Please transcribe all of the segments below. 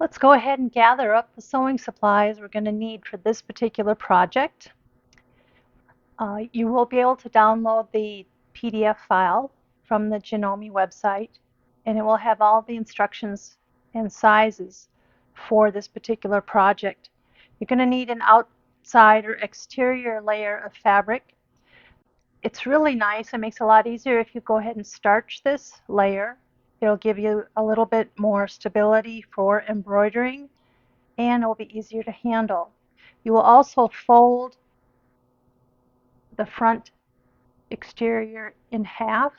Let's go ahead and gather up the sewing supplies we're going to need for this particular project. You will be able to download the PDF file from the Janome website, and it will have all the instructions and sizes for this particular project. You're going to need an outside or exterior layer of fabric. It's really nice. It makes it a lot easier if you go ahead and starch this layer. It'll give you a little bit more stability for embroidering, and it will be easier to handle. You will also fold the front exterior in half,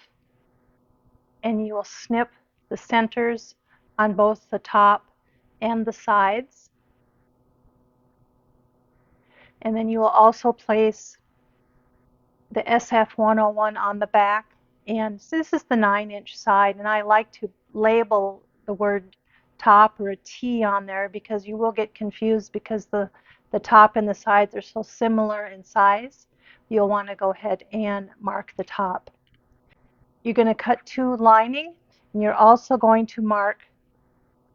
and you will snip the centers on both the top and the sides. And then you will also place the SF101 on the back, and this is the 9-inch side, and I like to label the word top or a T on there because you will get confused because the top and the sides are so similar in size. You'll want to go ahead and mark the top. You're going to cut 2 lining, and you're also going to mark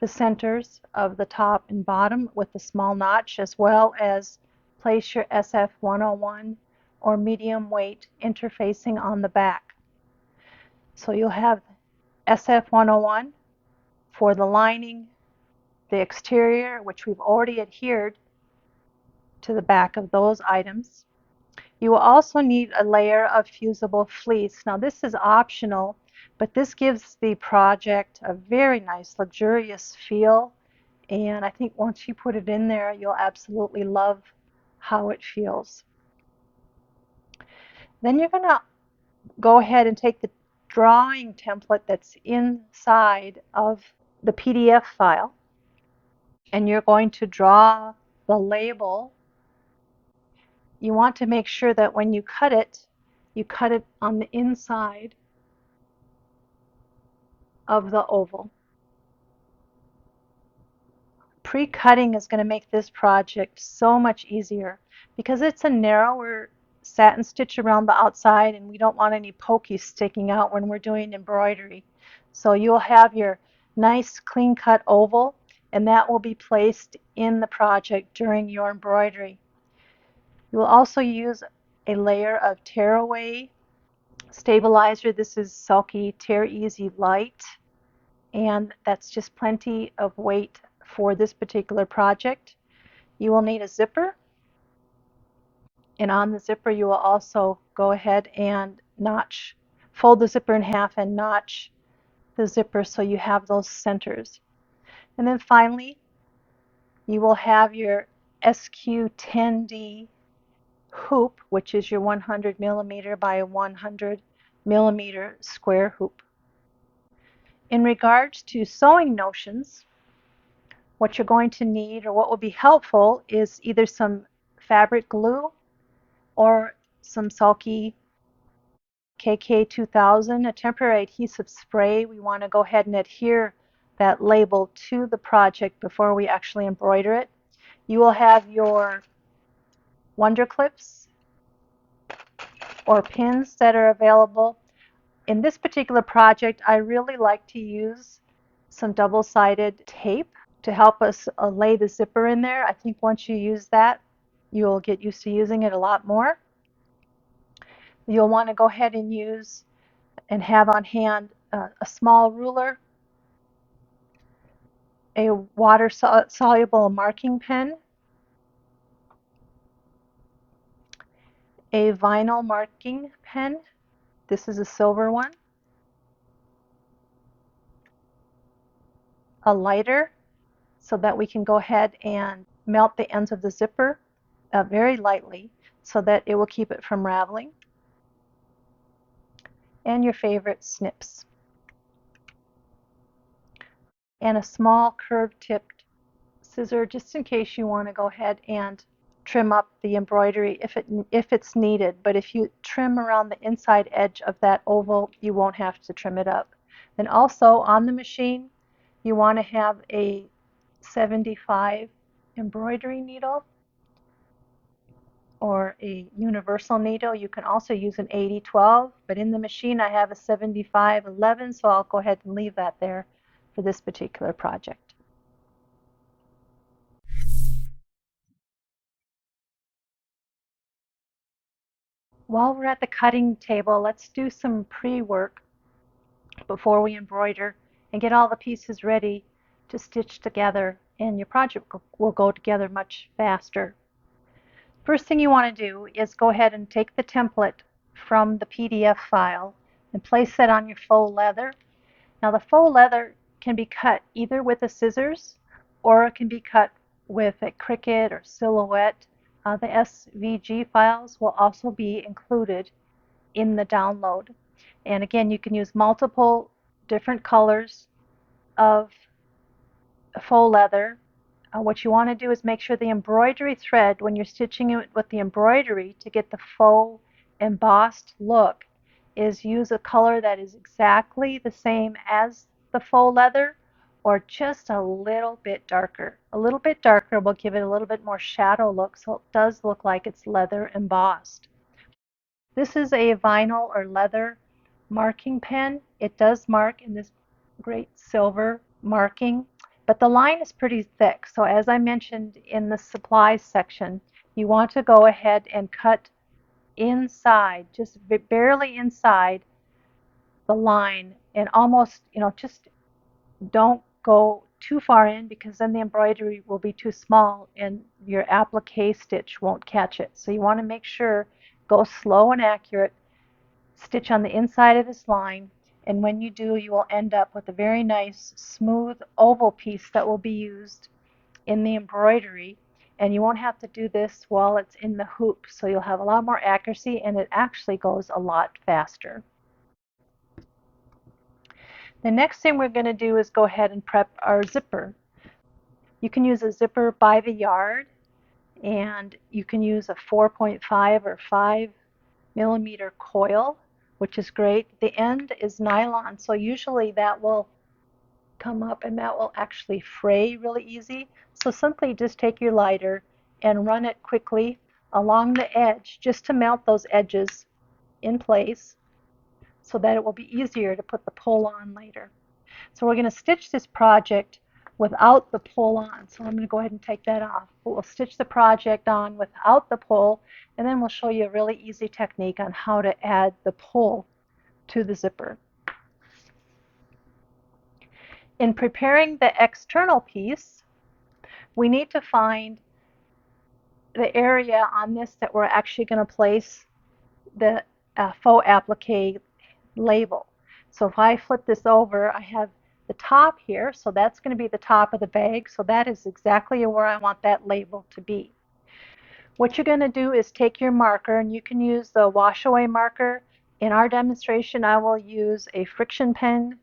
the centers of the top and bottom with a small notch, as well as place your SF101 or medium weight interfacing on the back. So you'll have SF101 for the lining, the exterior, which we've already adhered to the back of those items. You will also need a layer of fusible fleece. Now this is optional, but this gives the project a very nice luxurious feel, and I think once you put it in there, you'll absolutely love how it feels. Then you're going to go ahead and take the drawing template that's inside of the PDF file, and you're going to draw the label. You want to make sure that when you cut it on the inside of the oval. Pre-cutting is going to make this project so much easier because it's a narrower satin stitch around the outside, and we don't want any pokies sticking out when we're doing embroidery. So you'll have your nice clean cut oval, and that will be placed in the project during your embroidery. You will also use a layer of tearaway stabilizer. This is Sulky Tear Easy Light, and that's just plenty of weight for this particular project. You will need a zipper, and on the zipper you will also go ahead and fold the zipper in half and notch the zipper so you have those centers. And then finally, you will have your SQ10D hoop, which is your 100 millimeter by 100 millimeter square hoop. In regards to sewing notions, what you're going to need, or what will be helpful, is either some fabric glue or some Sulky KK2000, a temporary adhesive spray. We want to go ahead and adhere that label to the project before we actually embroider it. You will have your wonder clips or pins that are available. In this particular project, I really like to use some double-sided tape to help us lay the zipper in there. I think once you use that, you'll get used to using it a lot more. You'll want to go ahead and use and have on hand a small ruler, a water-soluble marking pen, a vinyl marking pen. This is a silver one. A lighter so that we can go ahead and melt the ends of the zipper very lightly so that it will keep it from raveling. And your favorite snips. And a small curved-tipped scissor just in case you want to go ahead and trim up the embroidery if it's needed. But if you trim around the inside edge of that oval, you won't have to trim it up. Then also on the machine, you want to have a 75 embroidery needle or a universal needle. You can also use an 8012, but in the machine I have a 7511, so I'll go ahead and leave that there for this particular project. While we're at the cutting table, let's do some pre-work before we embroider and get all the pieces ready to stitch together, and your project will go together much faster. First thing you want to do is go ahead and take the template from the PDF file and place that on your faux leather. Now the faux leather can be cut either with the scissors or it can be cut with a Cricut or Silhouette. The SVG files will also be included in the download. And again, you can use multiple different colors of faux leather. What you want to do is make sure the embroidery thread, when you're stitching it with the embroidery to get the faux embossed look, is use a color that is exactly the same as the faux leather or just a little bit darker. A little bit darker will give it a little bit more shadow look, so it does look like it's leather embossed. This is a vinyl or leather marking pen. It does mark in this great silver marking, but the line is pretty thick. So as I mentioned in the supplies section, you want to go ahead and cut inside, just barely inside the line, and almost, just don't go too far in because then the embroidery will be too small and your applique stitch won't catch it. So you want to make sure, go slow and accurate, stitch on the inside of this line, and when you do, you will end up with a very nice smooth oval piece that will be used in the embroidery. And you won't have to do this while it's in the hoop, so you'll have a lot more accuracy and it actually goes a lot faster. The next thing we're going to do is go ahead and prep our zipper. You can use a zipper by the yard, and you can use a 4.5 or 5 millimeter coil, which is great. The end is nylon, so usually that will come up and that will actually fray really easy. So simply just take your lighter and run it quickly along the edge just to melt those edges in place so that it will be easier to put the pull on later. So we're going to stitch this project without the pull on. So I'm going to go ahead and take that off. But we'll stitch the project on without the pull, and then we'll show you a really easy technique on how to add the pull to the zipper. In preparing the external piece, we need to find the area on this that we're actually going to place the faux applique label. So if I flip this over, I have the top here, so that's going to be the top of the bag, so that is exactly where I want that label to be. What you're going to do is take your marker, and you can use the wash away marker. In our demonstration, I will use a friction pen.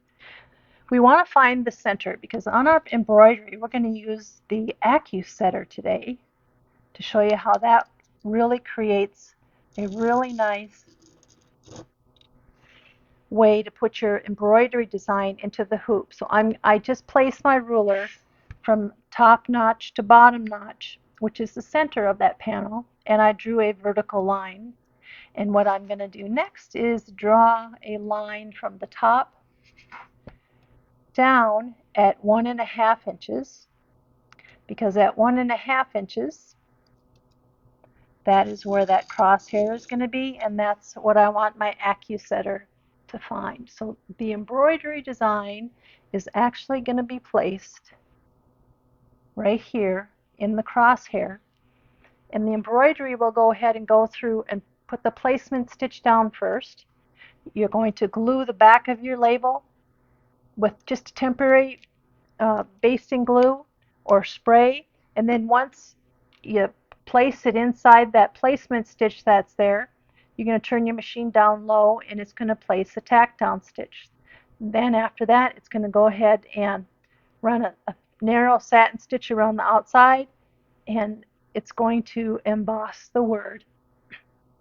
We want to find the center because on our embroidery, we're going to use the AccuSetter today to show you how that really creates a really nice way to put your embroidery design into the hoop. So I just placed my ruler from top notch to bottom notch, which is the center of that panel, and I drew a vertical line. And what I'm going to do next is draw a line from the top down at 1.5 inches, because at 1.5 inches, that is where that crosshair is going to be, and that's what I want my AccuSetter to find. So the embroidery design is actually going to be placed right here in the crosshair, and the embroidery will go ahead and go through and put the placement stitch down first. You're going to glue the back of your label with just temporary basting glue or spray, and then once you place it inside that placement stitch that's there, you're going to turn your machine down low and it's going to place a tack down stitch. Then after that, it's going to go ahead and run a narrow satin stitch around the outside, and it's going to emboss the word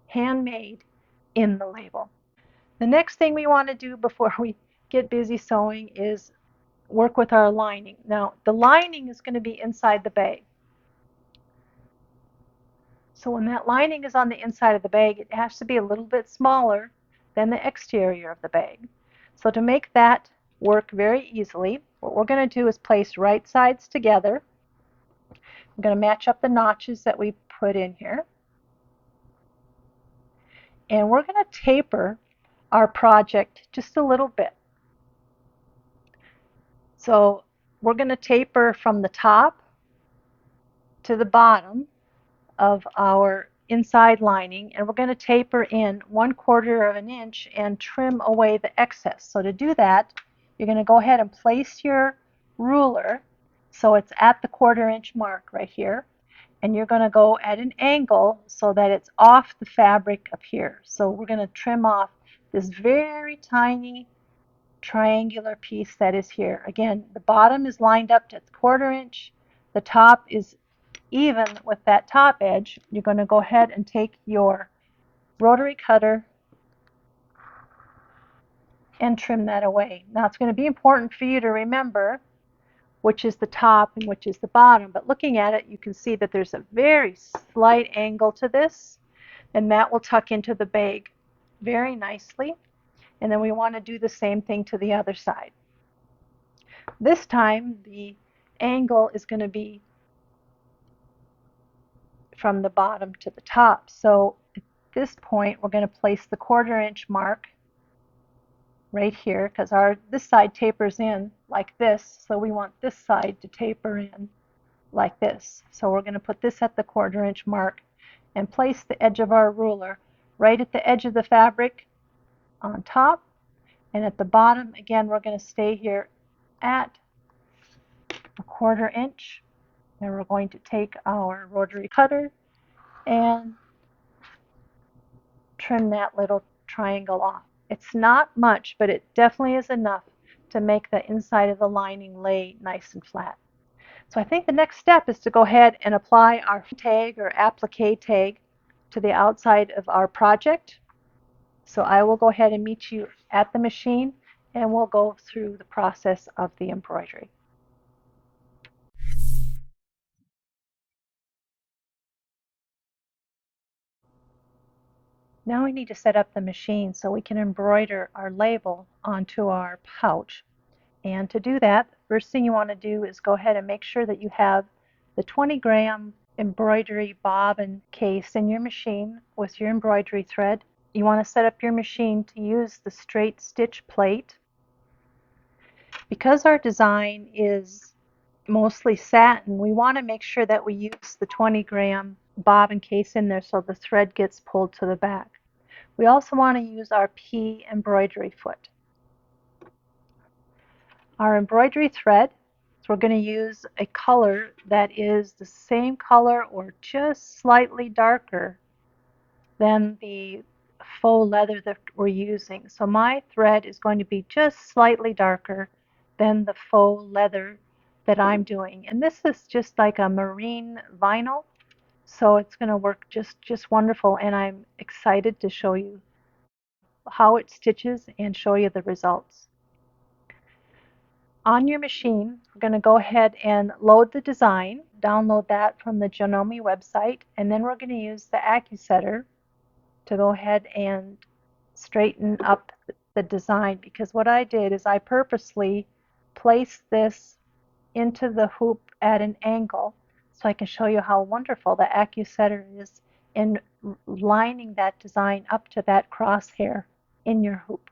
handmade in the label. The next thing we want to do before we get busy sewing is work with our lining. Now, the lining is going to be inside the bag. So when that lining is on the inside of the bag, it has to be a little bit smaller than the exterior of the bag. So to make that work very easily, what we're going to do is place right sides together. I'm going to match up the notches that we put in here. And we're going to taper our project just a little bit. So we're going to taper from the top to the bottom of our inside lining, and we're going to taper in 1/4 of an inch and trim away the excess. So to do that, you're going to go ahead and place your ruler so it's at the 1/4 inch mark right here, and you're going to go at an angle so that it's off the fabric up here. So we're going to trim off this very tiny triangular piece that is here. Again, the bottom is lined up to 1/4 inch, the top is even with that top edge. You're going to go ahead and take your rotary cutter and trim that away. Now it's going to be important for you to remember which is the top and which is the bottom, but looking at it you can see that there's a very slight angle to this, and that will tuck into the bag very nicely. And then we want to do the same thing to the other side. This time the angle is going to be from the bottom to the top. So at this point we're going to place the 1/4 inch mark right here, because this side tapers in like this, so we want this side to taper in like this. So we're going to put this at the 1/4 inch mark and place the edge of our ruler right at the edge of the fabric on top, and at the bottom again we're going to stay here at a 1/4 inch, and we're going to take our rotary cutter and trim that little triangle off. It's not much, but it definitely is enough to make the inside of the lining lay nice and flat. So I think the next step is to go ahead and apply our tag or applique tag to the outside of our project. So I will go ahead and meet you at the machine, and we'll go through the process of the embroidery. Now we need to set up the machine so we can embroider our label onto our pouch. And to do that, the first thing you want to do is go ahead and make sure that you have the 20-gram embroidery bobbin case in your machine with your embroidery thread. You want to set up your machine to use the straight stitch plate. Because our design is mostly satin, we want to make sure that we use the 20-gram bobbin case in there so the thread gets pulled to the back. We also want to use our P embroidery foot. Our embroidery thread, so we're going to use a color that is the same color or just slightly darker than the faux leather that we're using. So my thread is going to be just slightly darker than the faux leather that I'm doing. And this is just like a marine vinyl, so it's going to work just wonderful, and I'm excited to show you how it stitches and show you the results. On your machine, we're going to go ahead and load the design, download that from the Janome website, and then we're going to use the AccuSetter to go ahead and straighten up the design, because what I did is I purposely placed this into the hoop at an angle so I can show you how wonderful the AccuSetter is in lining that design up to that crosshair in your hoop.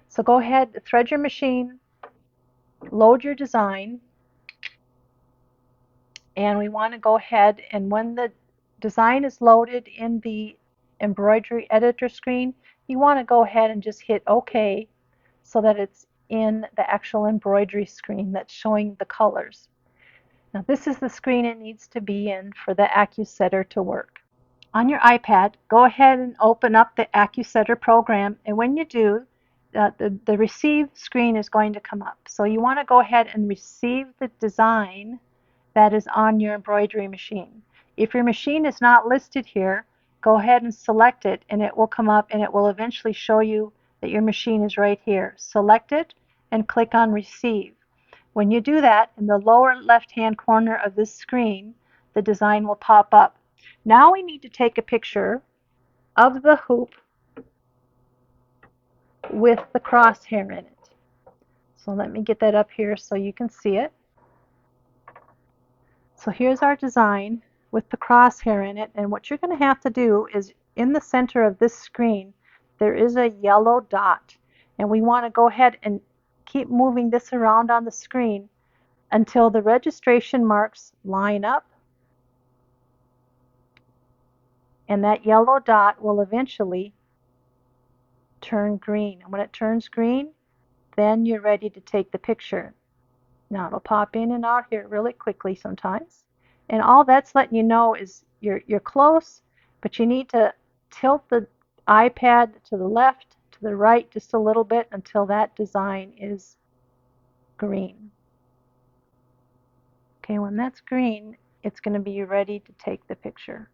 So go ahead, thread your machine, load your design, and we want to go ahead, and when the design is loaded in the embroidery editor screen, you want to go ahead and just hit OK so that it's in the actual embroidery screen that's showing the colors. Now this is the screen it needs to be in for the AccuSetter to work. On your iPad, go ahead and open up the AccuSetter program, and when you do, the receive screen is going to come up. So you want to go ahead and receive the design that is on your embroidery machine. If your machine is not listed here, go ahead and select it, and it will come up, and it will eventually show you that your machine is right here. Select it and click on Receive. When you do that, in the lower left-hand corner of this screen, the design will pop up. Now we need to take a picture of the hoop with the crosshair in it. So let me get that up here so you can see it. So here's our design with the crosshair in it, and what you're going to have to do is in the center of this screen, there is a yellow dot. And we want to go ahead and keep moving this around on the screen until the registration marks line up. And that yellow dot will eventually turn green. And when it turns green, then you're ready to take the picture. Now it'll pop in and out here really quickly sometimes. And all that's letting you know is you're close, but you need to tilt the iPad to the left, to the right just a little bit until that design is green. Okay, when that's green, it's going to be ready to take the picture.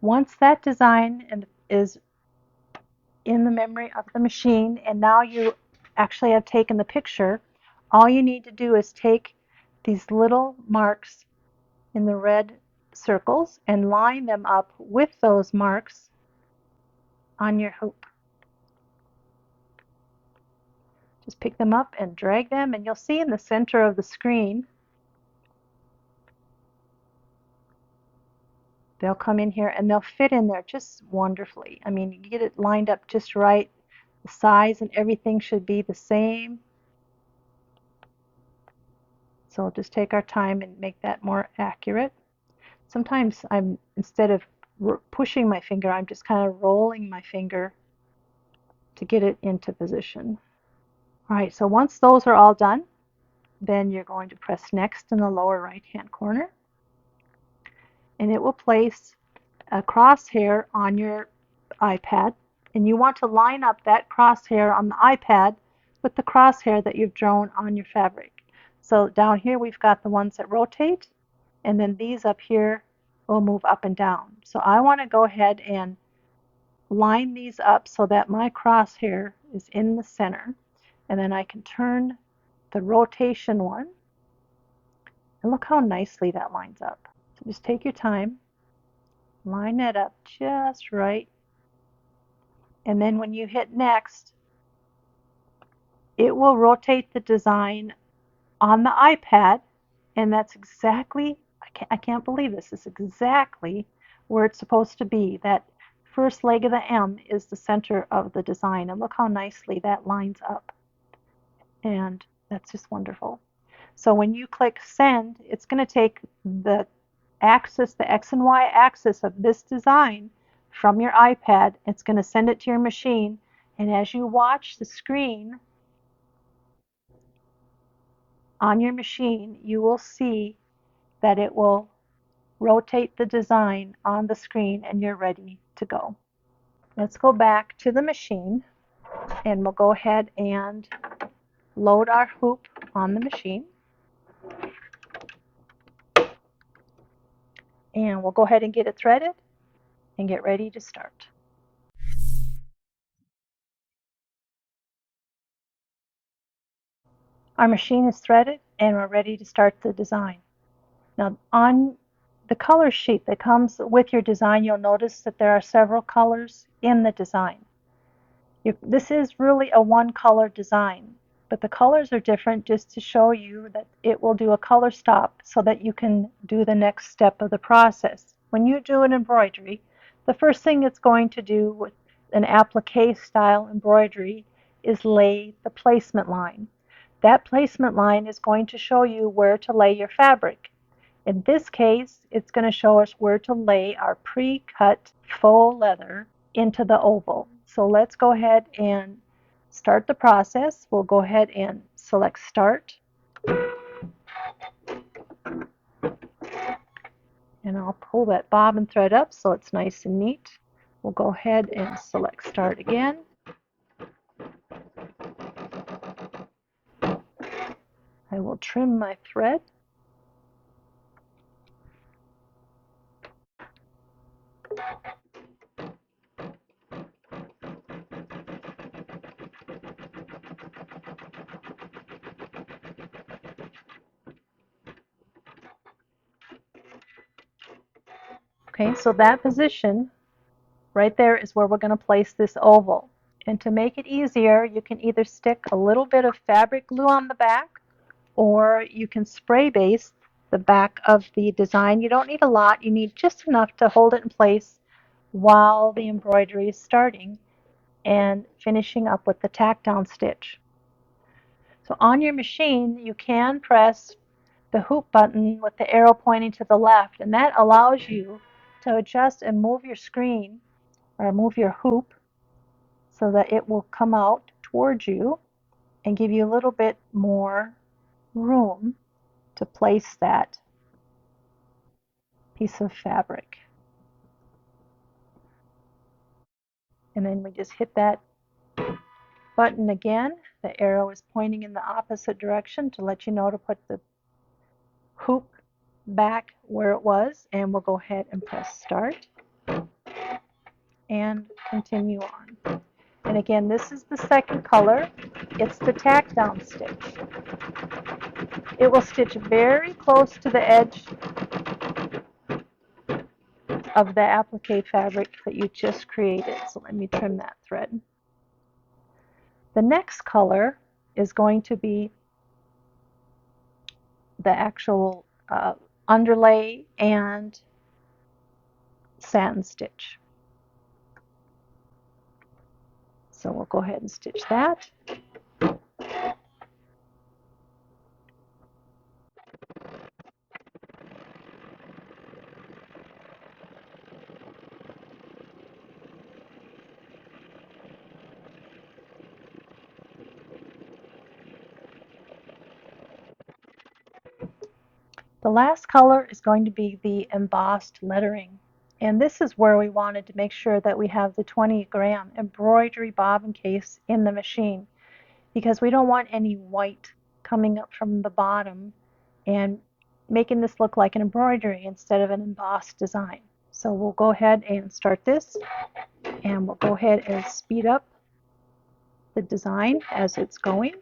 Once that design is in the memory of the machine, and now you actually have taken the picture, all you need to do is take these little marks in the red circles and line them up with those marks on your hoop. Just pick them up and drag them, and you'll see in the center of the screen, they'll come in here and they'll fit in there just wonderfully. I mean, you get it lined up just right. The size and everything should be the same. So we'll just take our time and make that more accurate. Sometimes instead of pushing my finger, I'm just kind of rolling my finger to get it into position. All right, so once those are all done, then you're going to press next in the lower right hand corner, and it will place a crosshair on your iPad, and you want to line up that crosshair on the iPad with the crosshair that you've drawn on your fabric. So down here we've got the ones that rotate, and then these up here will move up and down. So I want to go ahead and line these up so that my crosshair is in the center, and then I can turn the rotation one, and look how nicely that lines up. So just take your time, line that up just right, and then when you hit next, it will rotate the design on the iPad, and that's exactly, I can't believe this is exactly where it's supposed to be. That first leg of the M is the center of the design, and look how nicely that lines up. And that's just wonderful. So when you click send, it's going to take the axis, the X and Y axis of this design from your iPad. It's going to send it to your machine, and as you watch the screen on your machine, you will see that it will rotate the design on the screen, and you're ready to go. Let's go back to the machine, and we'll go ahead and load our hoop on the machine. And we'll go ahead and get it threaded and get ready to start. Our machine is threaded and we're ready to start the design. Now on the color sheet that comes with your design, you'll notice that there are several colors in the design. This is really a one color design, but the colors are different just to show you that it will do a color stop so that you can do the next step of the process. When you do an embroidery, the first thing it's going to do with an applique style embroidery is lay the placement line. That placement line is going to show you where to lay your fabric. In this case, it's going to show us where to lay our pre-cut faux leather into the oval. So let's go ahead and start the process. We'll go ahead and select start. And I'll pull that bobbin thread up so it's nice and neat. We'll go ahead and select start again. I will trim my thread. Okay, so that position right there is where we're going to place this oval. And to make it easier, you can either stick a little bit of fabric glue on the back, or you can spray base the back of the design. You don't need a lot, you need just enough to hold it in place while the embroidery is starting and finishing up with the tack down stitch. So on your machine, you can press the hoop button with the arrow pointing to the left, and that allows you to adjust and move your screen or move your hoop so that it will come out towards you and give you a little bit more room to place that piece of fabric. And then we just hit that button again. The arrow is pointing in the opposite direction to let you know to put the hoop back where it was, and we'll go ahead and press start and continue on. And again, this is the second color. It's the tack down stitch. It will stitch very close to the edge of the applique fabric that you just created. So let me trim that thread. The next color is going to be the actual underlay and satin stitch. So we'll go ahead and stitch that. The last color is going to be the embossed lettering. And this is where we wanted to make sure that we have the 20-gram embroidery bobbin case in the machine, because we don't want any white coming up from the bottom and making this look like an embroidery instead of an embossed design. So we'll go ahead and start this, and we'll go ahead and speed up the design as it's going.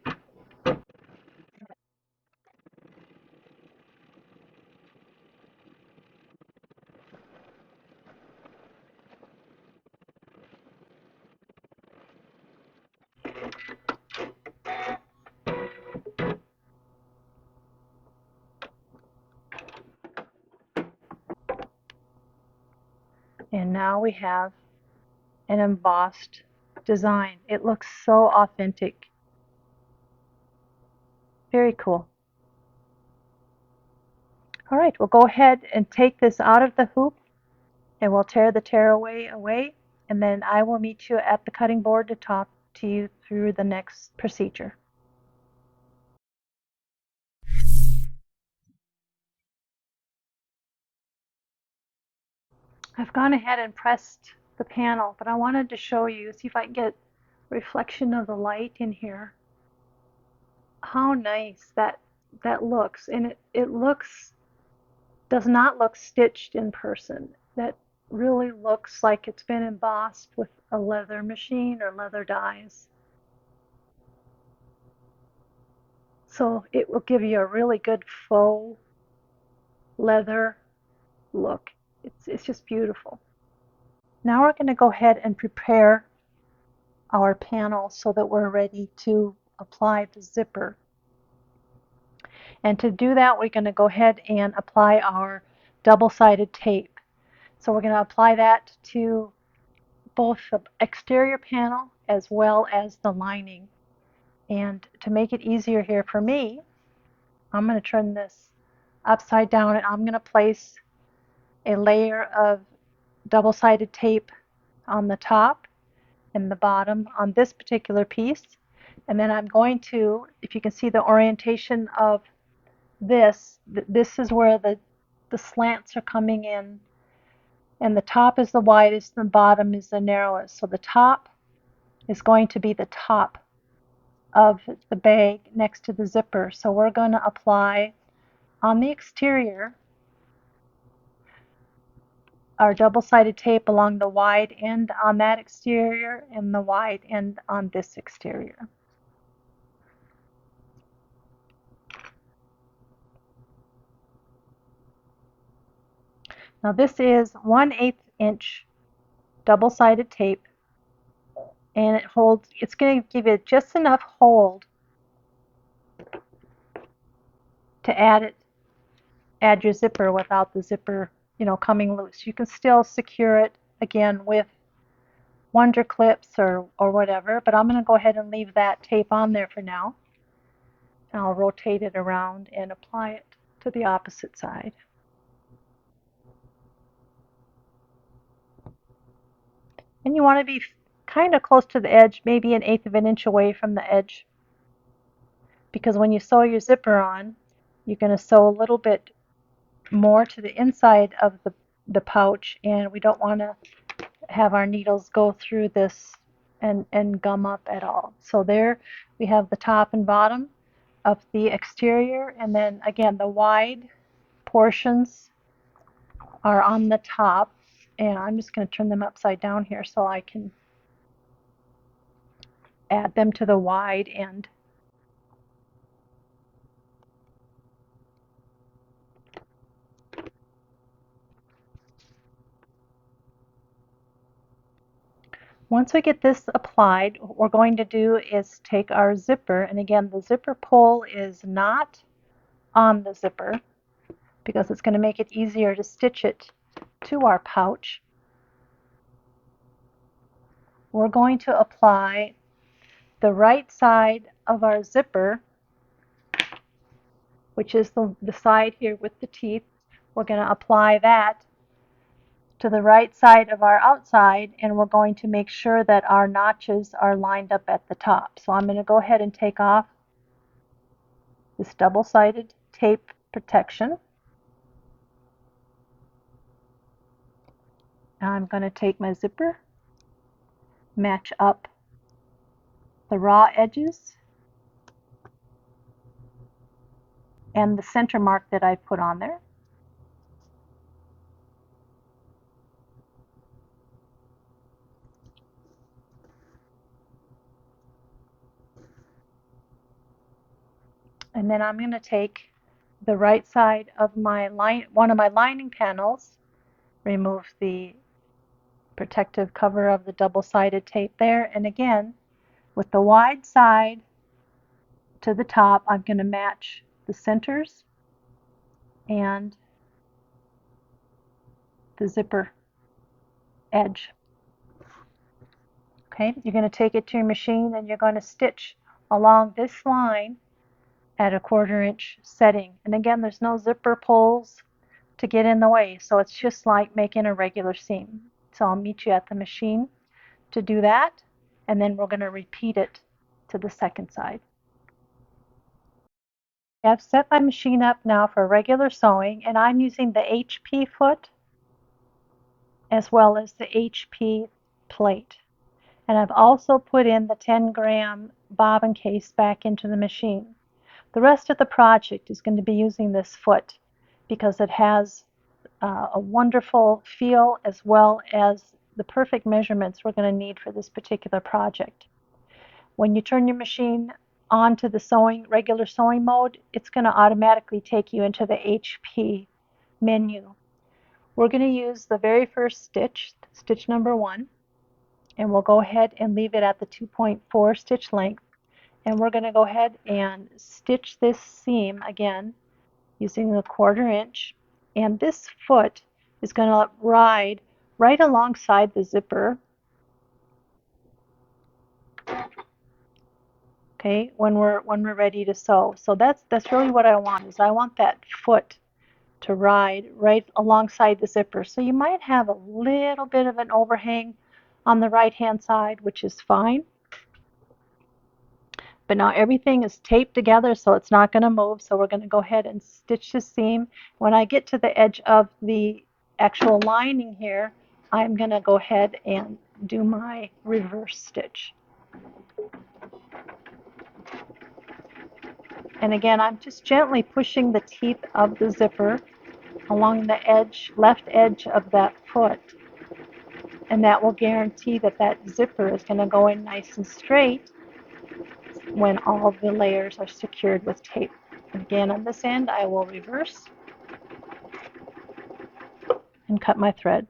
And now we have an embossed design. It looks so authentic. Very cool. All right, we'll go ahead and take this out of the hoop, and we'll tear the tearaway away, and then I will meet you at the cutting board to talk to you through the next procedure. I've gone ahead and pressed the panel, but I wanted to show you, see if I can get a reflection of the light in here, how nice that looks. And it does not look stitched in person. That really looks like it's been embossed with a leather machine or leather dies. So it will give you a really good faux leather look. It's just beautiful. Now we're going to go ahead and prepare our panel so that we're ready to apply the zipper. And to do that, we're going to go ahead and apply our double-sided tape. So we're going to apply that to both the exterior panel as well as the lining. And to make it easier here for me, I'm going to turn this upside down, and I'm going to place a layer of double-sided tape on the top and the bottom on this particular piece. And then I'm going to, if you can see the orientation of this is where the slants are coming in, and the top is the widest and the bottom is the narrowest. So the top is going to be the top of the bag next to the zipper. So we're going to apply on the exterior our double-sided tape along the wide end on that exterior and the wide end on this exterior. Now this is 1/8 inch double-sided tape, and it's going to give it just enough hold to add your zipper without the zipper, coming loose. You can still secure it again with Wonder clips or whatever, but I'm going to go ahead and leave that tape on there for now. And I'll rotate it around and apply it to the opposite side. And you want to be kind of close to the edge, maybe 1/8 of an inch away from the edge. Because when you sew your zipper on, you're going to sew a little bit more to the inside of the pouch, and we don't want to have our needles go through this and gum up at all. So there we have the top and bottom of the exterior, and then again the wide portions are on the top, and I'm just going to turn them upside down here so I can add them to the wide end. Once we get this applied, what we're going to do is take our zipper, and again the zipper pull is not on the zipper because it's going to make it easier to stitch it to our pouch. We're going to apply the right side of our zipper, which is the side here with the teeth. We're going to apply that to the right side of our outside, and we're going to make sure that our notches are lined up at the top. So I'm going to go ahead and take off this double-sided tape protection. Now I'm going to take my zipper, match up the raw edges and the center mark that I put on there. And then I'm going to take the right side of one of my lining panels, remove the protective cover of the double-sided tape there, and again with the wide side to the top I'm going to match the centers and the zipper edge. Okay, you're going to take it to your machine and you're going to stitch along this line at a 1/4 inch setting. And again, there's no zipper pulls to get in the way, so it's just like making a regular seam. So I'll meet you at the machine to do that, and then we're going to repeat it to the second side. I've set my machine up now for regular sewing, and I'm using the HP foot as well as the HP plate. And I've also put in the 10-gram bobbin case back into the machine. The rest of the project is going to be using this foot because it has a wonderful feel as well as the perfect measurements we're going to need for this particular project. When you turn your machine on to the regular sewing mode, it's going to automatically take you into the HP menu. We're going to use the very first stitch, stitch number 1, and we'll go ahead and leave it at the 2.4 stitch length. And we're going to go ahead and stitch this seam again using the 1/4 inch. And this foot is going to ride right alongside the zipper. Okay, when we're ready to sew. So that's really what I want, is I want that foot to ride right alongside the zipper. So you might have a little bit of an overhang on the right hand side, which is fine. But now everything is taped together, so it's not going to move. So we're going to go ahead and stitch the seam. When I get to the edge of the actual lining here, I'm going to go ahead and do my reverse stitch. And again, I'm just gently pushing the teeth of the zipper along the edge, left edge of that foot. And that will guarantee that that zipper is going to go in nice and straight when all of the layers are secured with tape. Again, on this end, I will reverse and cut my thread.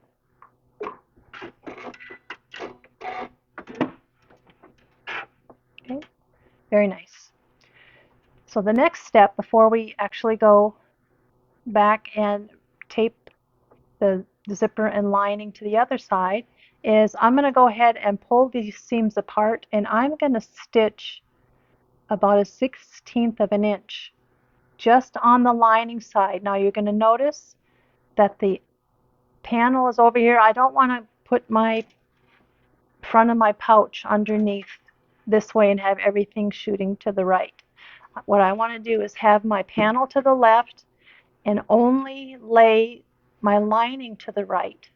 Okay, very nice. So the next step before we actually go back and tape the zipper and lining to the other side is I'm going to go ahead and pull these seams apart, and I'm going to stitch about a 1/16 of an inch just on the lining side. Now you're going to notice that the panel is over here. I don't want to put my front of my pouch underneath this way and have everything shooting to the right. What I want to do is have my panel to the left and only lay my lining to the right,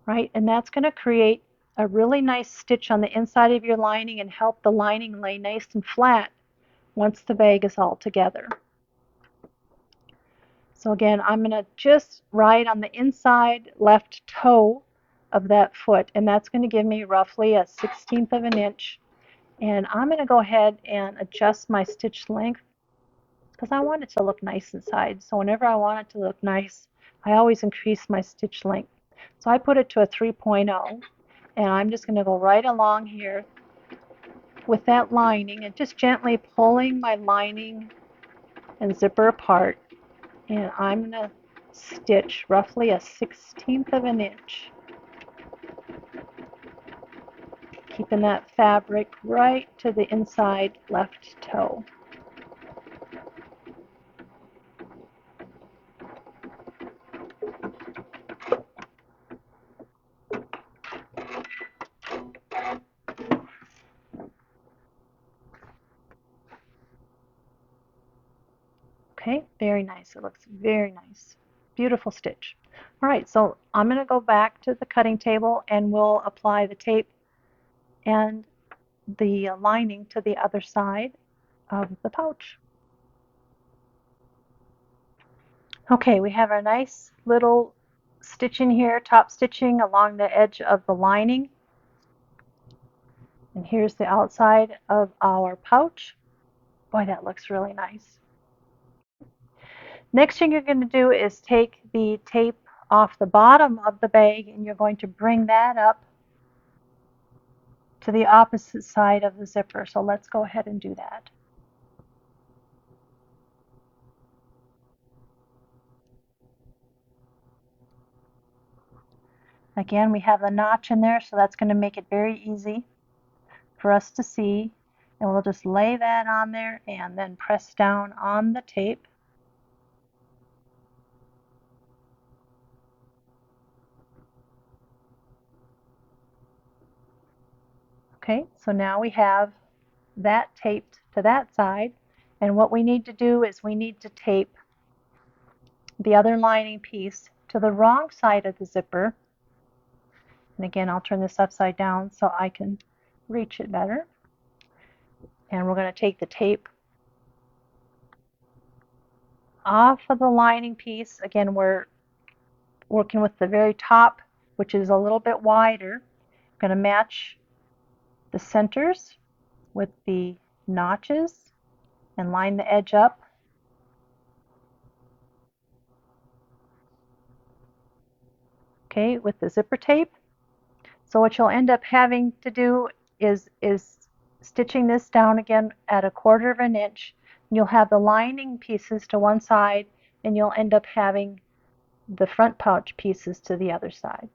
right? And that's going to create a really nice stitch on the inside of your lining and help the lining lay nice and flat once the bag is all together. So again, I'm going to just ride on the inside left toe of that foot, and that's going to give me roughly a 1/16 of an inch. And I'm going to go ahead and adjust my stitch length because I want it to look nice inside. So whenever I want it to look nice, I always increase my stitch length. So I put it to a 3.0, and I'm just going to go right along here with that lining and just gently pulling my lining and zipper apart. And I'm going to stitch roughly a 1/16 of an inch, keeping that fabric right to the inside left toe. Okay, very nice. It looks very nice. Beautiful stitch. All right, so I'm going to go back to the cutting table and we'll apply the tape and the lining to the other side of the pouch. Okay, we have our nice little stitching here, top stitching along the edge of the lining. And here's the outside of our pouch. Boy, that looks really nice. Next thing you're going to do is take the tape off the bottom of the bag and you're going to bring that up to the opposite side of the zipper. So let's go ahead and do that. Again, we have the notch in there, so that's going to make it very easy for us to see. And we'll just lay that on there and then press down on the tape. Okay, so now we have that taped to that side. And what we need to do is we need to tape the other lining piece to the wrong side of the zipper. And again, I'll turn this upside down so I can reach it better. And we're going to take the tape off of the lining piece. Again, we're working with the very top, which is a little bit wider. I'm going to match the centers with the notches and line the edge up. Okay, with the zipper tape. So what you'll end up having to do is stitching this down again at 1/4 of an inch. You'll have the lining pieces to one side and you'll end up having the front pouch pieces to the other side.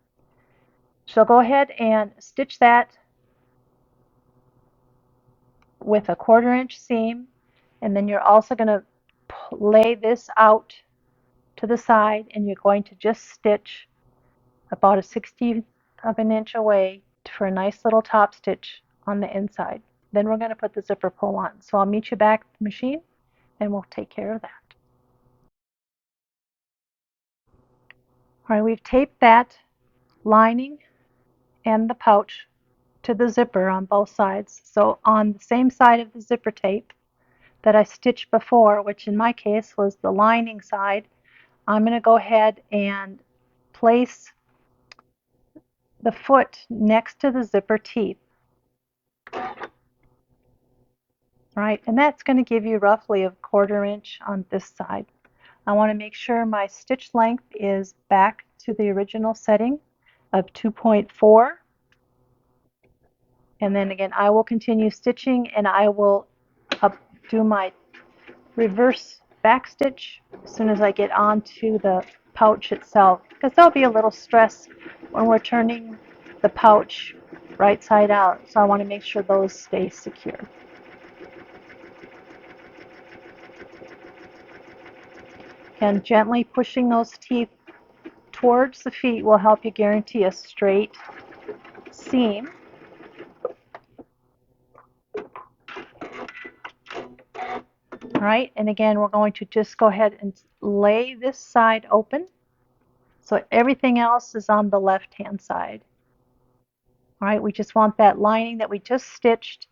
So go ahead and stitch that with a 1/4 inch seam, and then you're also going to lay this out to the side and you're going to just stitch about a 1/16 of an inch away for a nice little top stitch on the inside. Then we're going to put the zipper pull on. So I'll meet you back at the machine and we'll take care of that. All right, we've taped that lining and the pouch to the zipper on both sides. So on the same side of the zipper tape that I stitched before, which in my case was the lining side, I'm going to go ahead and place the foot next to the zipper teeth. Right, and that's going to give you roughly a 1/4 inch on this side. I want to make sure my stitch length is back to the original setting of 2.4. And then again, I will continue stitching and I will do my reverse back stitch as soon as I get onto the pouch itself, because there'll be a little stress when we're turning the pouch right side out, so I want to make sure those stay secure. And gently pushing those teeth towards the feet will help you guarantee a straight seam. All right, and again, we're going to just go ahead and lay this side open so everything else is on the left-hand side. All right, we just want that lining that we just stitched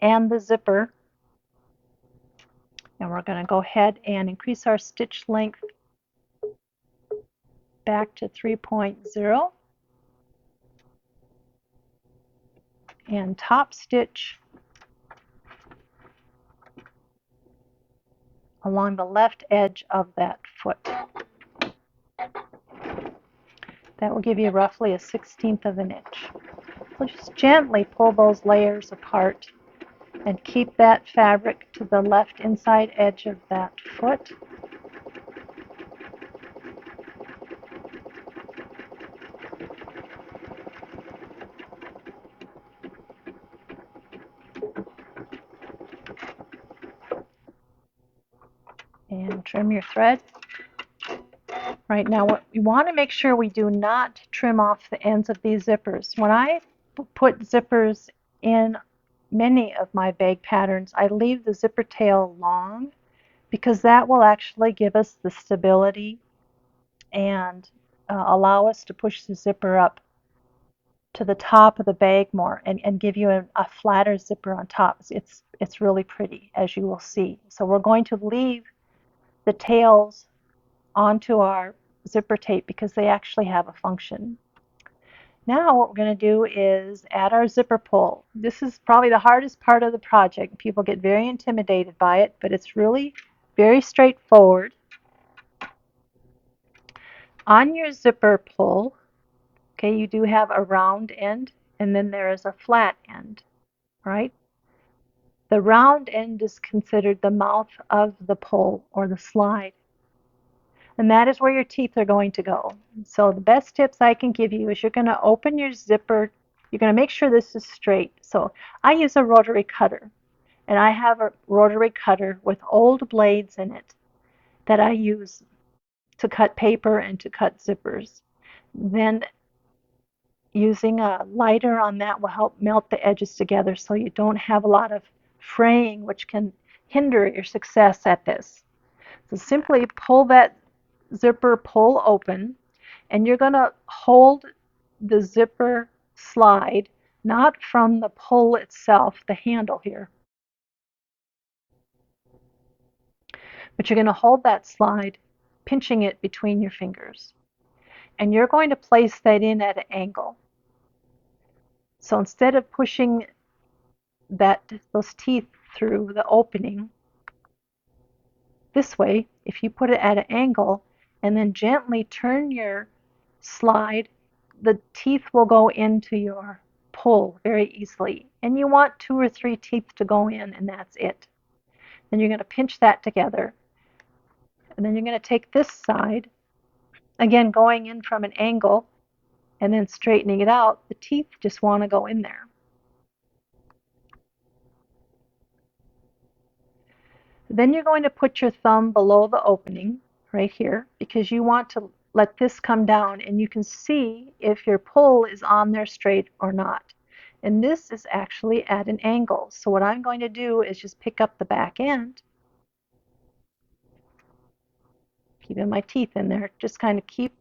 and the zipper. And we're going to go ahead and increase our stitch length back to 3.0 and top stitch along the left edge of that foot. That will give you roughly a 1/16 of an inch. So just gently pull those layers apart and keep that fabric to the left inside edge of that foot. And trim your thread. Right now, what we want to make sure we do not trim off the ends of these zippers. When I put zippers in many of my bag patterns, I leave the zipper tail long because that will actually give us the stability and allow us to push the zipper up to the top of the bag more and give you a flatter zipper on top. It's really pretty, as you will see. So we're going to leave the tails onto our zipper tape because they actually have a function. Now what we're going to do is add our zipper pull. This is probably the hardest part of the project. People get very intimidated by it, but it's really very straightforward. On your zipper pull, okay, you do have a round end and then there is a flat end, right? The round end is considered the mouth of the pull or the slide. And that is where your teeth are going to go. So the best tips I can give you is you're going to open your zipper. You're going to make sure this is straight. So I use a rotary cutter. And I have a rotary cutter with old blades in it that I use to cut paper and to cut zippers. Then using a lighter on that will help melt the edges together so you don't have a lot of fraying, which can hinder your success at this. So simply pull that zipper pull open, and you're going to hold the zipper slide not from the pull itself, the handle here, but you're going to hold that slide, pinching it between your fingers. And you're going to place that in at an angle. So instead of pushing those teeth through the opening this way, if you put it at an angle and then gently turn your slide, the teeth will go into your pull very easily. And you want 2 or 3 teeth to go in, and that's it. Then you're going to pinch that together. And then you're going to take this side, again going in from an angle and then straightening it out. The teeth just want to go in there. Then you're going to put your thumb below the opening right here because you want to let this come down and you can see if your pull is on there straight or not. And this is actually at an angle. So what I'm going to do is just pick up the back end, keeping my teeth in there, just kind of keep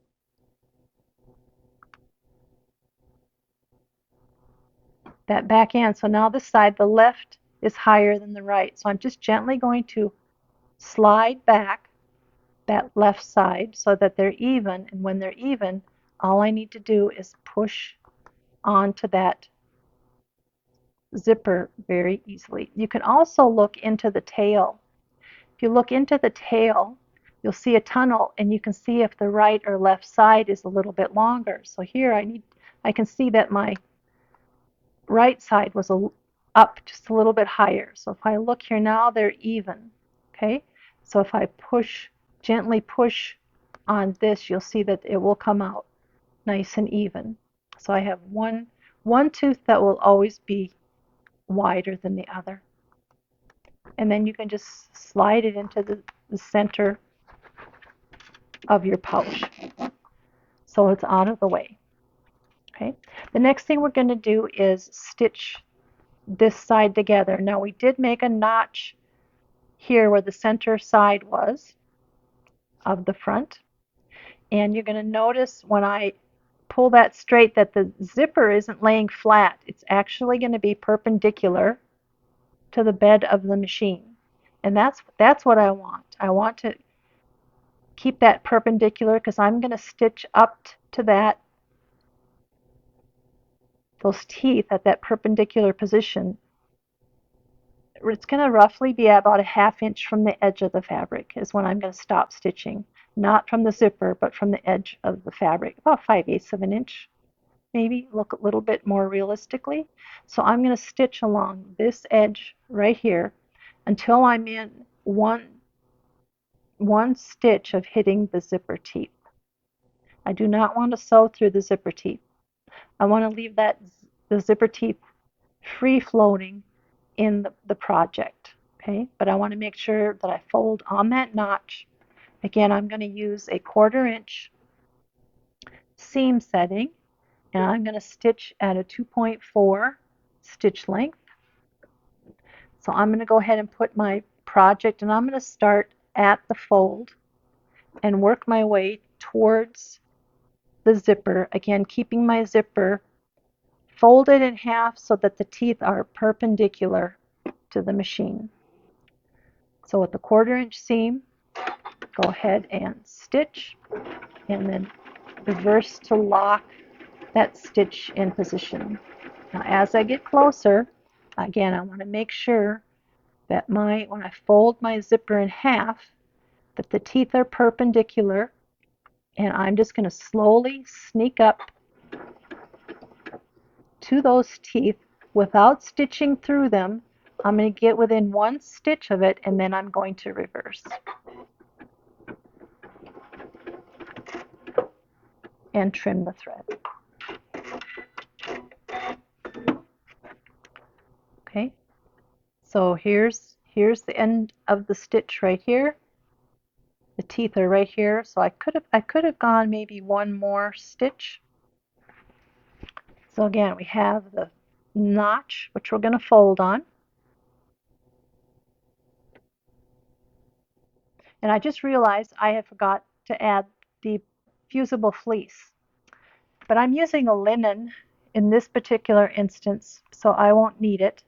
that back end. So now this side, the left is higher than the right. So I'm just gently going to slide back that left side so that they're even, and when they're even, all I need to do is push onto that zipper very easily. You can also look into the tail. If you look into the tail, you'll see a tunnel and you can see if the right or left side is a little bit longer. So here I can see that my right side was up just a little bit higher. So if I look here now, they're even. Okay? So if I gently push on this, you'll see that it will come out nice and even. So I have one tooth that will always be wider than the other. And then you can just slide it into the center of your pouch so it's out of the way. Okay. The next thing we're going to do is stitch this side together. Now we did make a notch here where the center side was of the front, and you're going to notice when I pull that straight that the zipper isn't laying flat. It's actually going to be perpendicular to the bed of the machine, and that's what I want. I want to keep that perpendicular because I'm going to stitch up to those teeth at that perpendicular position. It's going to roughly be about a ½ inch from the edge of the fabric is when I'm going to stop stitching. Not from the zipper, but from the edge of the fabric, about 5/8 of an inch, maybe look a little bit more realistically. So I'm going to stitch along this edge right here until I'm in one stitch of hitting the zipper teeth. I do not want to sew through the zipper teeth. I want to leave the zipper teeth free floating in the project, okay? But I want to make sure that I fold on that notch. Again, I'm going to use a 1/4 inch seam setting, and I'm going to stitch at a 2.4 stitch length. So I'm going to go ahead and put my project, and I'm going to start at the fold and work my way towards the zipper, again keeping my zipper folded in half so that the teeth are perpendicular to the machine. So with the 1/4 inch seam, go ahead and stitch and then reverse to lock that stitch in position. Now as I get closer, again I want to make sure that when I fold my zipper in half, that the teeth are perpendicular, and I'm just going to slowly sneak up to those teeth without stitching through them. I'm going to get within 1 stitch of it, and then I'm going to reverse and trim the thread. Okay, so here's the end of the stitch right here. The teeth are right here, so I could have gone maybe one more stitch. So again, we have the notch, which we're going to fold on. And I just realized I had forgot to add the fusible fleece. But I'm using a linen in this particular instance, so I won't need it.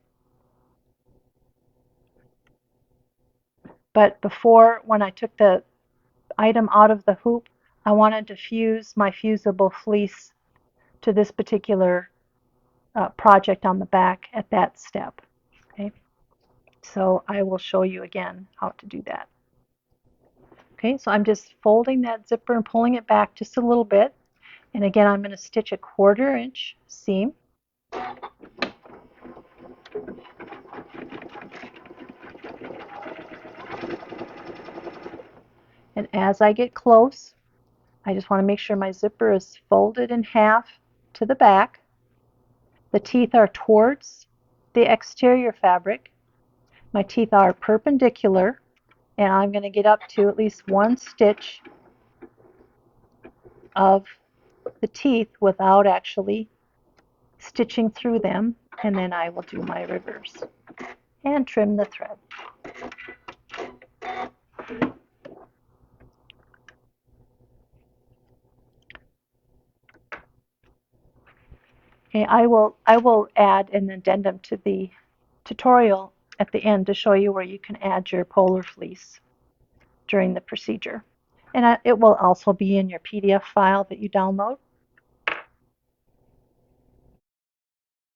But before, when I took the item out of the hoop, I wanted to fuse my fusible fleece to this particular project on the back at that step. Okay, so I will show you again how to do that. Okay, so I'm just folding that zipper and pulling it back just a little bit. And again, I'm going to stitch a 1/4 inch seam. And as I get close, I just want to make sure my zipper is folded in half to the back. The teeth are towards the exterior fabric. My teeth are perpendicular, and I'm going to get up to at least 1 stitch of the teeth without actually stitching through them, and then I will do my reverse and trim the thread. Okay, I will add an addendum to the tutorial at the end to show you where you can add your polar fleece during the procedure. And it will also be in your PDF file that you download.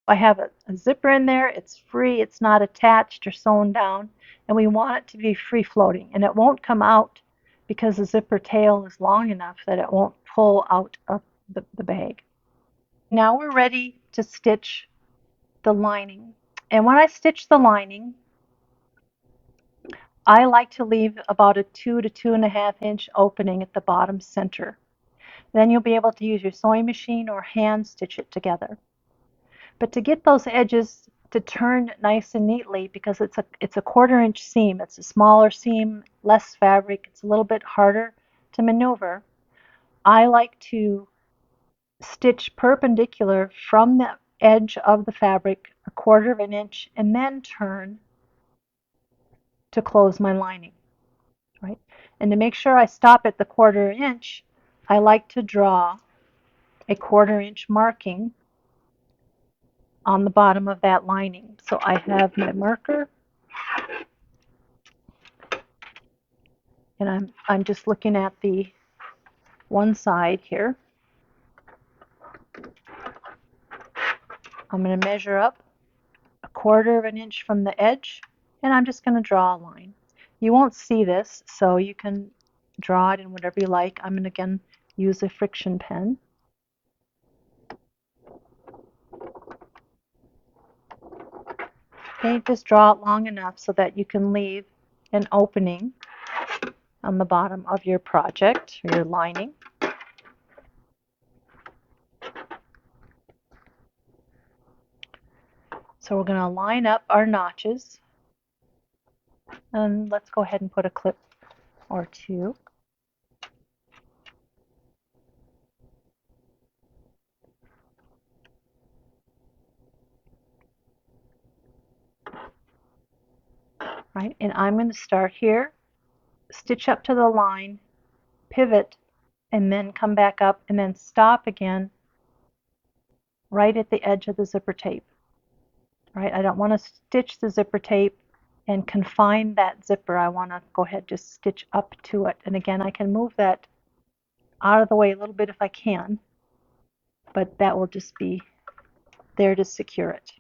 I have a zipper in there. It's free. It's not attached or sewn down. And we want it to be free floating. And it won't come out because the zipper tail is long enough that it won't pull out of the bag. Now we're ready to stitch the lining. And when I stitch the lining, I like to leave about a 2 to 2.5 inch opening at the bottom center. Then you'll be able to use your sewing machine or hand stitch it together. But to get those edges to turn nice and neatly, because it's a 1/4 inch seam, it's a smaller seam, less fabric, it's a little bit harder to maneuver, I like to stitch perpendicular from the edge of the fabric 1/4 inch and then turn to close my lining, right? And to make sure I stop at the 1/4 inch, I like to draw a 1/4 inch marking on the bottom of that lining. So I have my marker, and I'm just looking at the one side here. I'm going to measure up a 1/4 inch from the edge, and I'm just going to draw a line. You won't see this, so you can draw it in whatever you like. I'm going to again use a friction pen. Okay, just draw it long enough so that you can leave an opening on the bottom of your project, or your lining. So we're going to line up our notches, and let's go ahead and put a clip or two. Right, and I'm going to start here, stitch up to the line, pivot, and then come back up and then stop again right at the edge of the zipper tape. Right, I don't want to stitch the zipper tape and confine that zipper. I want to go ahead, just stitch up to it. And again, I can move that out of the way a little bit if I can, but that will just be there to secure it.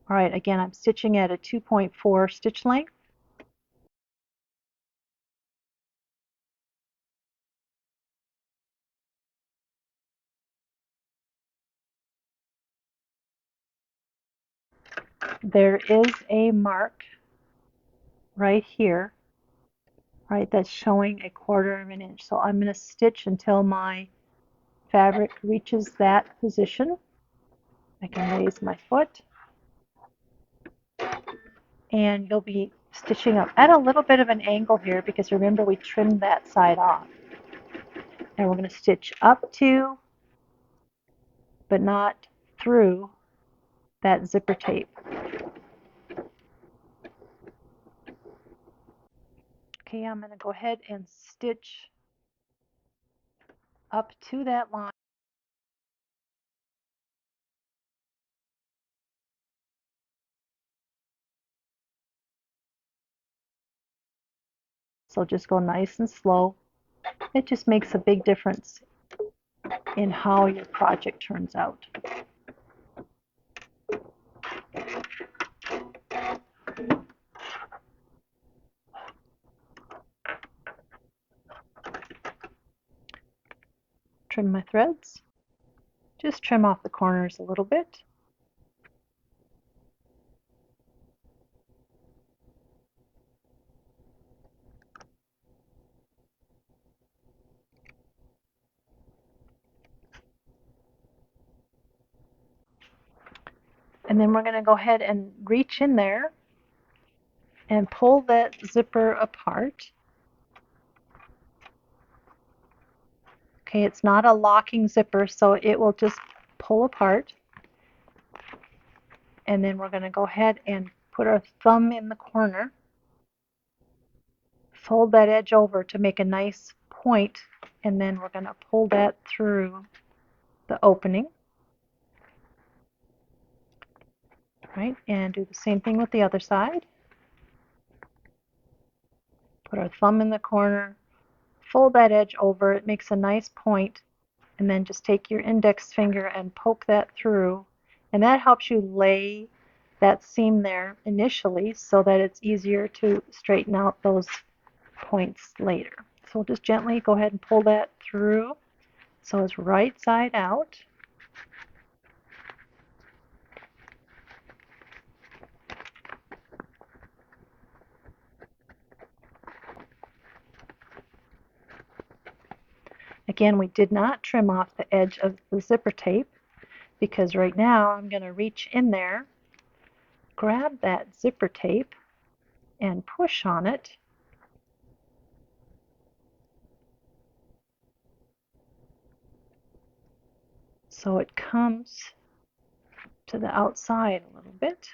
All right, again, I'm stitching at a 2.4 stitch length. There is a mark right here, right, that's showing a 1/4 inch. So I'm going to stitch until my fabric reaches that position. I can raise my foot, and you'll be stitching up at a little bit of an angle here because remember we trimmed that side off. And we're going to stitch up to, but not through, that zipper tape. Okay, I'm going to go ahead and stitch up to that line. So just go nice and slow. It just makes a big difference in how your project turns out. Trim my threads. Just trim off the corners a little bit. And then we're going to go ahead and reach in there and pull that zipper apart. Okay, it's not a locking zipper, so it will just pull apart. And then we're going to go ahead and put our thumb in the corner, fold that edge over to make a nice point, and then we're going to pull that through the opening. Right, and do the same thing with the other side. Put our thumb in the corner, fold that edge over, it makes a nice point, and then just take your index finger and poke that through, and that helps you lay that seam there initially so that it's easier to straighten out those points later. So we'll just gently go ahead and pull that through so it's right side out. Again, we did not trim off the edge of the zipper tape because right now I'm going to reach in there, grab that zipper tape, and push on it. So it comes to the outside a little bit.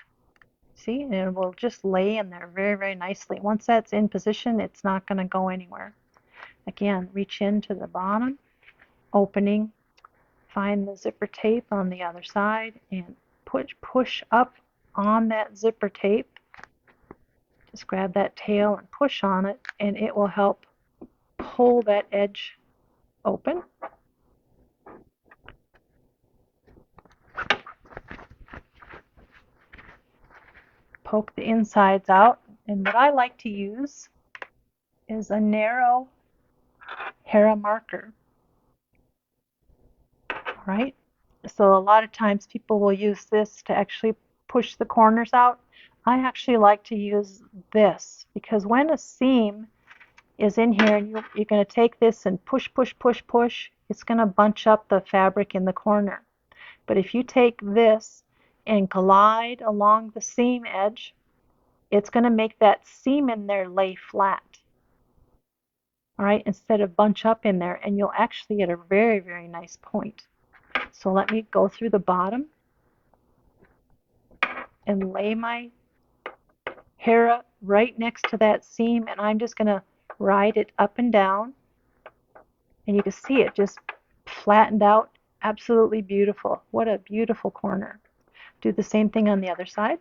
See, and it will just lay in there very, very nicely. Once that's in position, it's not going to go anywhere. Again, reach into the bottom, opening, find the zipper tape on the other side, and push up on that zipper tape. Just grab that tail and push on it, and it will help pull that edge open. Poke the insides out, and what I like to use is a narrow Hera marker. All right, so a lot of times people will use this to actually push the corners out. I actually like to use this because when a seam is in here and you're going to take this and push, push, push, push, it's going to bunch up the fabric in the corner. But if you take this and glide along the seam edge, it's going to make that seam in there lay flat. All right, instead of bunch up in there, and you'll actually get a very, very nice point. So let me go through the bottom and lay my Hera right next to that seam, and I'm just going to ride it up and down, and you can see it just flattened out. Absolutely beautiful. What a beautiful corner. Do the same thing on the other side.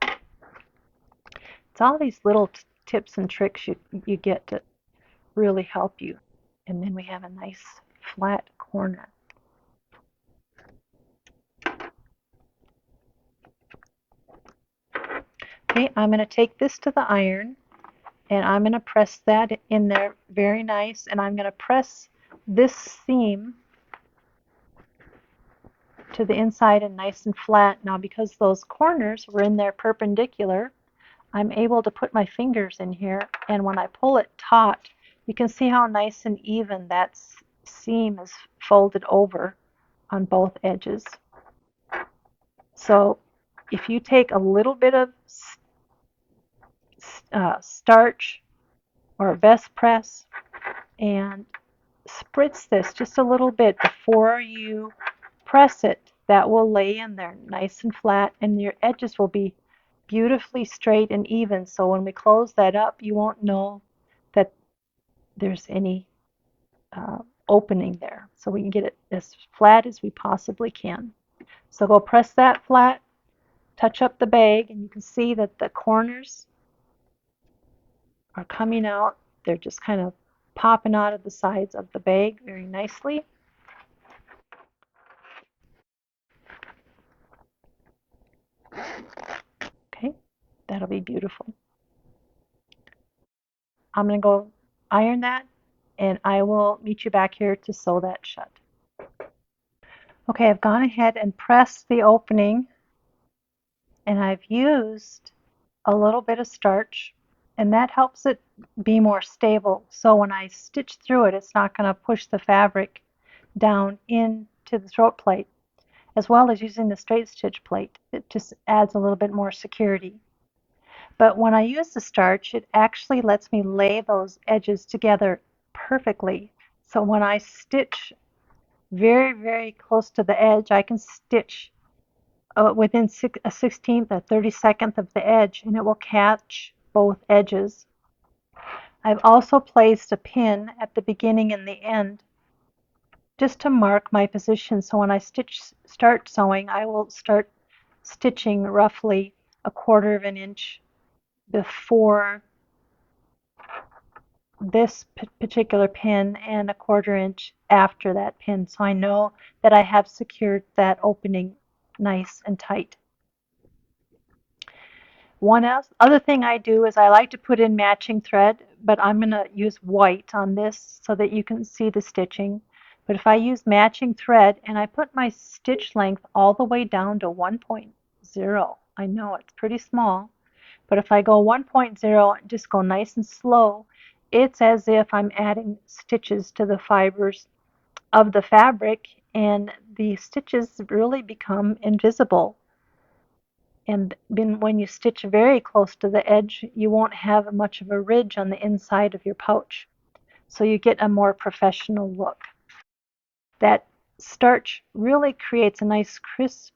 It's all these little tips and tricks you get to really help you. And then we have a nice flat corner. Okay, I'm going to take this to the iron, and I'm going to press that in there very nice, and I'm going to press this seam to the inside and nice and flat. Now because those corners were in there perpendicular, I'm able to put my fingers in here, and when I pull it taut, you can see how nice and even that seam is folded over on both edges. So if you take a little bit of starch or vest press and spritz this just a little bit before you press it, that will lay in there nice and flat, and your edges will be beautifully straight and even, so when we close that up you won't know that there's any opening there. So we can get it as flat as we possibly can. So go press that flat, touch up the bag, and you can see that the corners are coming out. They're just kind of popping out of the sides of the bag very nicely. Okay, that'll be beautiful. I'm going to go iron that, and I will meet you back here to sew that shut. Okay, I've gone ahead and pressed the opening, and I've used a little bit of starch, and that helps it be more stable. So when I stitch through it, it's not going to push the fabric down into the throat plate, as well as using the straight stitch plate. It just adds a little bit more security. But when I use the starch, it actually lets me lay those edges together perfectly. So when I stitch very, very close to the edge, I can stitch within a 16th, a 32nd of the edge, and it will catch both edges. I've also placed a pin at the beginning and the end just to mark my position. So when I start sewing, I will start stitching roughly 1/4 of an inch before this particular pin and 1/4 inch after that pin, so I know that I have secured that opening nice and tight. Other thing I do is I like to put in matching thread, but I'm going to use white on this so that you can see the stitching. But if I use matching thread and I put my stitch length all the way down to 1.0, I know it's pretty small, but if I go 1.0 and just go nice and slow, it's as if I'm adding stitches to the fibers of the fabric, and the stitches really become invisible. And then when you stitch very close to the edge, you won't have much of a ridge on the inside of your pouch. So you get a more professional look. That starch really creates a nice crisp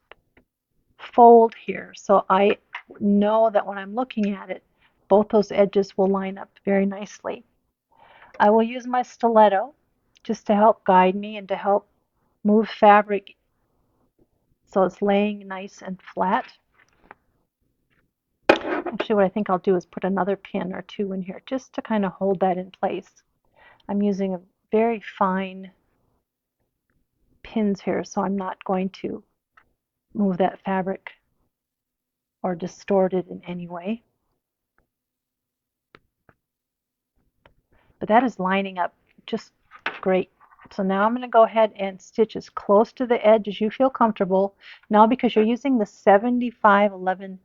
fold here. So I know that when I'm looking at it, both those edges will line up very nicely. I will use my stiletto just to help guide me and to help move fabric so it's laying nice and flat. Actually, what I think I'll do is put another pin or two in here just to kind of hold that in place. I'm using a very fine pins here, so I'm not going to move that fabric or distort it in any way. But that is lining up just great. So now I'm going to go ahead and stitch as close to the edge as you feel comfortable. Now, because you're using the 7511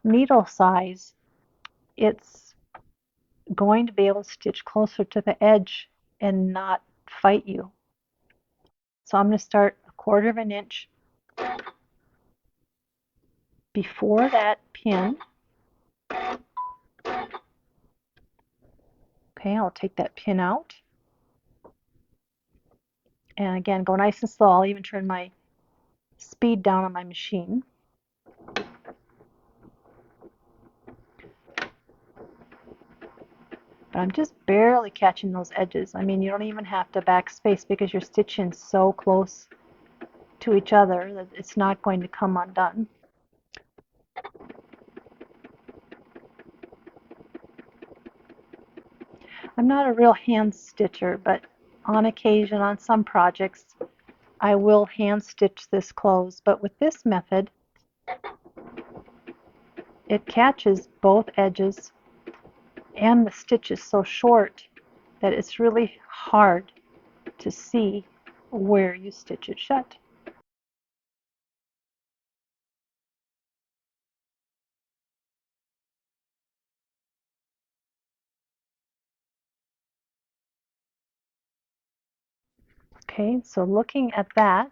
needle size, it's going to be able to stitch closer to the edge and not fight you. So I'm going to start 1/4 of an inch before that pin. Okay, I'll take that pin out. And again, go nice and slow. I'll even turn my speed down on my machine. But I'm just barely catching those edges. I mean, you don't even have to backspace because you're stitching so close to each other that it's not going to come undone. I'm not a real hand stitcher, but on occasion, on some projects, I will hand stitch this close. But with this method, it catches both edges and the stitch is so short that it's really hard to see where you stitch it shut. Okay, so looking at that,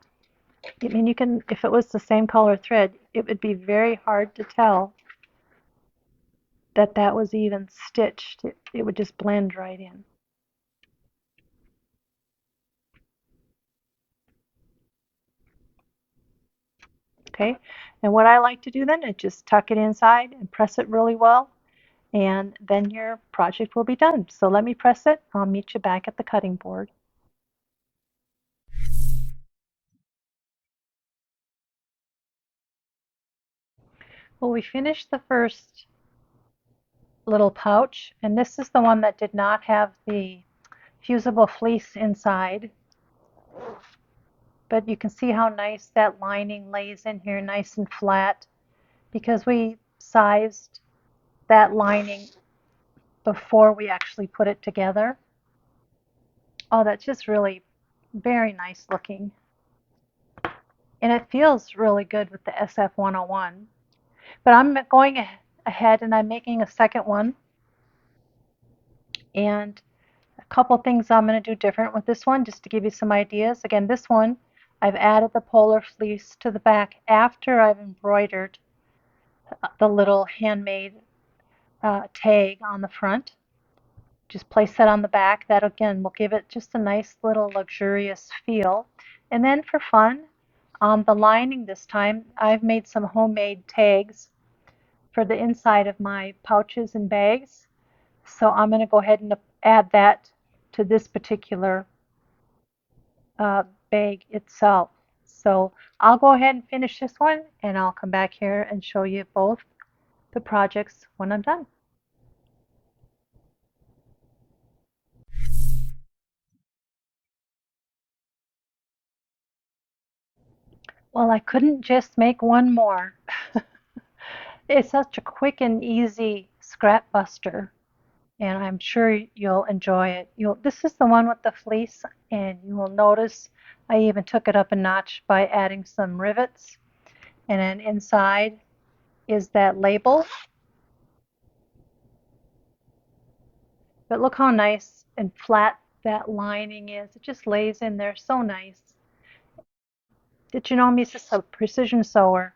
I mean, you can, if it was the same color thread, it would be very hard to tell that that was even stitched. It would just blend right in. Okay, and what I like to do then is just tuck it inside and press it really well, and then your project will be done. So let me press it. I'll meet you back at the cutting board. Well, we finished the first little pouch, and this is the one that did not have the fusible fleece inside. But you can see how nice that lining lays in here, nice and flat, because we sized that lining before we actually put it together. Oh, that's just really very nice looking. And it feels really good with the SF101. But I'm going ahead and I'm making a second one. And a couple things I'm going to do different with this one, just to give you some ideas. Again, this one, I've added the polar fleece to the back after I've embroidered the little handmade tag on the front. Just place that on the back. That again will give it just a nice little luxurious feel. And then for fun, on the lining this time, I've made some homemade tags for the inside of my pouches and bags. So I'm going to go ahead and add that to this particular bag itself. So I'll go ahead and finish this one, and I'll come back here and show you both the projects when I'm done. Well, I couldn't just make one more. It's such a quick and easy scrap buster, and I'm sure you'll enjoy it. This is the one with the fleece, and you will notice I even took it up a notch by adding some rivets, and then inside is that label. But look how nice and flat that lining is. It just lays in there so nice. The Janome is just a precision sewer,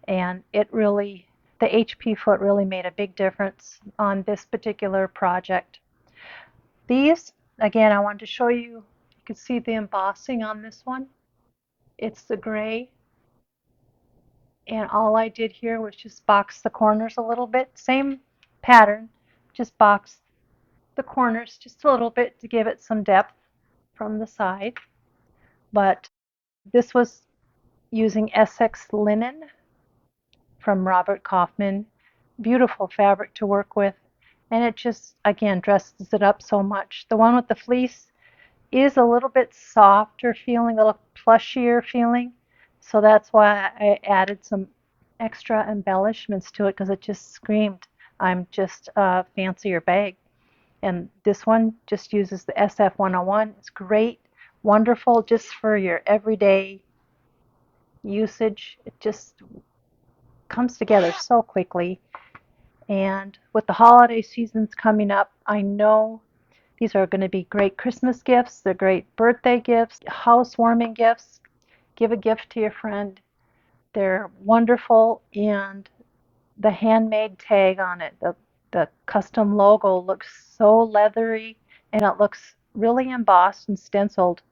and the HP foot really made a big difference on this particular project. These, again, I wanted to show you, you can see the embossing on this one. It's the gray, and all I did here was just box the corners a little bit. Same pattern, just box the corners just a little bit to give it some depth from the side. But this was using Essex linen from Robert Kaufman. Beautiful fabric to work with, and it just, again, dresses it up so much. The one with the fleece is a little bit softer feeling, a little plushier feeling, so that's why I added some extra embellishments to it, because it just screamed, I'm just a fancier bag. And this one just uses the SF101. It's great, wonderful just for your everyday usage. It just comes together so quickly. And with the holiday seasons coming up, I know these are going to be great Christmas gifts. They're great birthday gifts, housewarming gifts. Give a gift to your friend. They're wonderful, and the handmade tag on it, the custom logo looks so leathery, and it looks really embossed and stenciled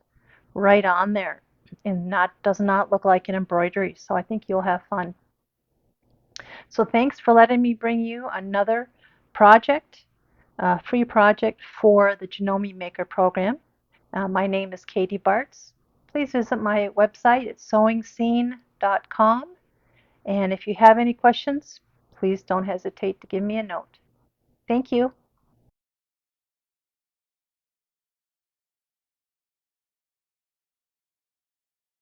right on there, and not does not look like an embroidery. So I think you'll have fun. So thanks for letting me bring you another project, free project for the Janome Maker program. My name is Katie Bartz. Please visit my website at sewingscene.com. And if you have any questions, please don't hesitate to give me a note. Thank you.